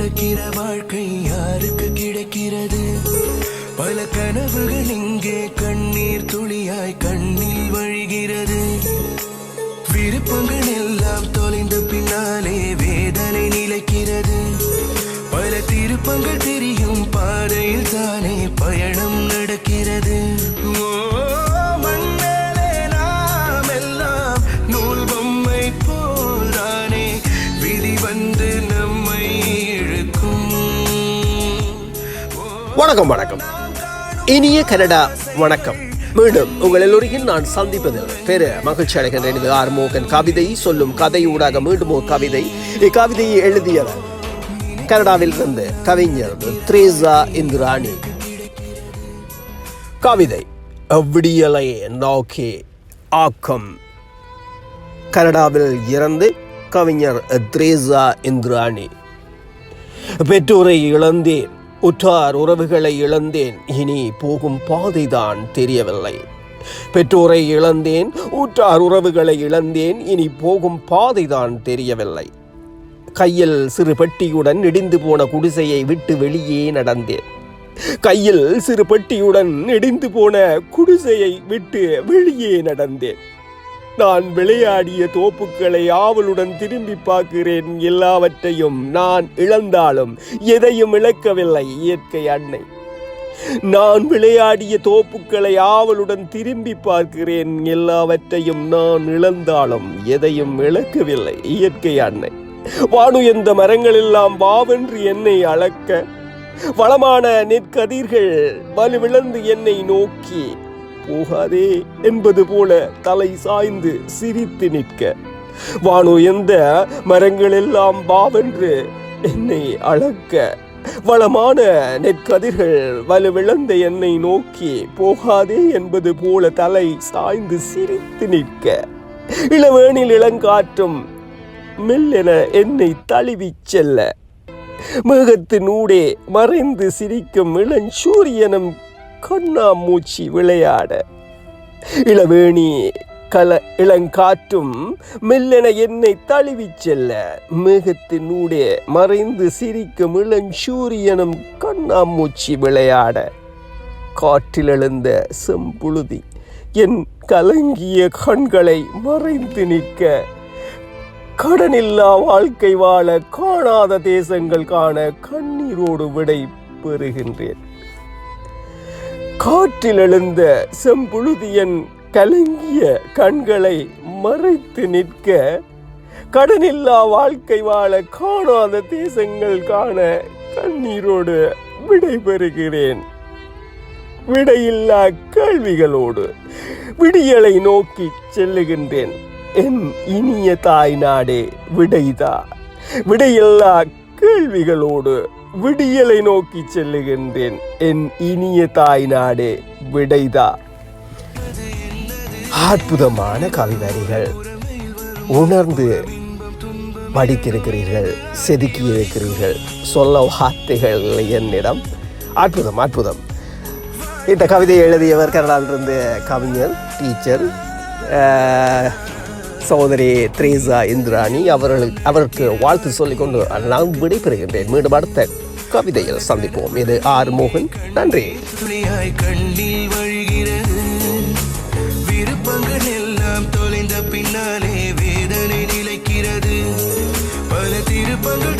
நடக்கிற வாழ்க்கை யாருக்கு கிடைக்கிறது? பல கனவுகள் இங்கே கண்ணீர் துளியாய் கண்ணில் வழிகிறது. விருப்பங்கள் எல்லாம் தொலைந்த பின்னாலே வேதனை நிலைக்கிறது. பல திருப்பங்கள் தெரியும் பாதையில் தானே பயணம் நடக்கிறது. மண்மேலே நாம் எல்லாம் நூல் பொம்மை போல்தானே விதி வந்து நம்மை இழுக்கும். வணக்கம் வணக்கம், இனிய கனடா வணக்கம். மீண்டும் உங்கள் எல்லோரையும் நான் சந்திப்பதில் பெரு மகிழ்ச்சி அடைகின்றேன். இது ஆர்மோகன் கவிதை சொல்லும் கதையூடாக மீண்டும் ஒரு கவிதை. இக்கவிதையை எழுதியவர் கனடாவில் இருந்து கவிஞர் த்ரேசா இந்திராணி. கவிதை விடியலை நோக்கி ஆக்கம். கனடாவில் இருந்து கவிஞர் த்ரேசா இந்திராணி. பெற்றோரை இழந்தேன், உற்றார் உறவுகளை இழந்தேன், இனி போகும் பாதைதான் தெரியவில்லை. பெற்றோரை இழந்தேன், உற்றார் உறவுகளை இழந்தேன், இனி போகும் பாதைதான் தெரியவில்லை. கையில் சிறு பெட்டியுடன் இடிந்து போன குடிசையை விட்டு வெளியே நடந்தேன். கையில் சிறு பெட்டியுடன் இடிந்து போன குடிசையை விட்டு வெளியே நடந்தேன். நான் விளையாடிய தோப்புக்களை ஆவலுடன் திரும்பி பார்க்கிறேன். எல்லாவற்றையும் நான் இழந்தாலும் எதையும் இழக்கவில்லை இயற்கை அன்னை. நான் விளையாடிய தோப்புக்களை ஆவலுடன் திரும்பி பார்க்கிறேன். எல்லாவற்றையும் நான் இழந்தாலும் எதையும் இழக்கவில்லை இயற்கை அன்னை. வானுயர்ந்த மரங்கள் எல்லாம் வாவென்று என்னை அளக்க, வளமான நெற்கதிர்கள் வலுவிழந்து என்னை நோக்கி போகாதே என்பது போல தலை சாய்ந்து சிரித்து நிற்க, வானுயர்ந்த மரங்கள் எல்லாம் வாவென்று என்னை அளக்க, வளமான நெற்கதிர்கள் வலுவிழந்த என்னை நோக்கி போகாதே என்பது போல தலை சாய்ந்து சிரித்து நிற்க, இளவேனில் இளங்காற்றும் மெல்லென என்னை தழுவி செல்ல, மேகத்தினூடே மறைந்து சிரிக்கும் இளஞ்சூரியனும் கண்ணாமூச்சி விளையாட, இளவேணி இளங்காற்றும் மெல்லென என்னை தழுவி செல்ல, மேகத்தினூடே மறைந்து சிரிக்கும் இளஞ்சூரியனும் கண்ணாமூச்சி விளையாட, காற்றில் எழுந்த செம்புழுதி என் கலங்கிய கண்களை மறைந்து நிற்க, கடனில்லா வாழ்க்கை வாழ காணாத தேசங்கள் காண கண்ணீரோடு விடை பெறுகின்றேன். காற்றில் எழுந்த செம்புழுதியன் கலங்கிய கண்களை மறைத்து நிற்க, கடனில்லா வாழ்க்கை வாழ காணாத தேசங்கள் காண கண்ணீரோடு விடை பெறுகிறேன். விடையில்லா கேள்விகளோடு விடியலை நோக்கி செல்லுகின்றேன். என் இனிய தாய் நாடே விடைதா. விடையில்லா கேள்விகளோடு விடியலை நோக்கி செல்லுகின்றேன். என் இனிய தாய் நாடே விடைதா. அற்புதமான கவிவரிகள் உணர்ந்து படித்திருக்கிறீர்கள், செதுக்கி இருக்கிறீர்கள். சொல்ல வார்த்தைகள் என்னிடம். அற்புதம் அற்புதம். இந்த கவிதையை எழுதியவர் கனடாவிலிருந்து கவிஞர், டீச்சர் சகோதரி த்ரேசா இந்திராணி. அவருக்கு வாழ்த்து சொல்லிக்கொண்டு நான் விடைபெறுகின்றேன். மீண்டும் அடுத்த கவிதையில் சந்திப்போம். இது ஆர்மோகன். நன்றி. கண்ணில் வழிகிறது. விருப்பங்கள் எல்லாம் தொலைந்த பின்னாலே வேதனை நிலைக்கிறது. பல திருப்பங்கள்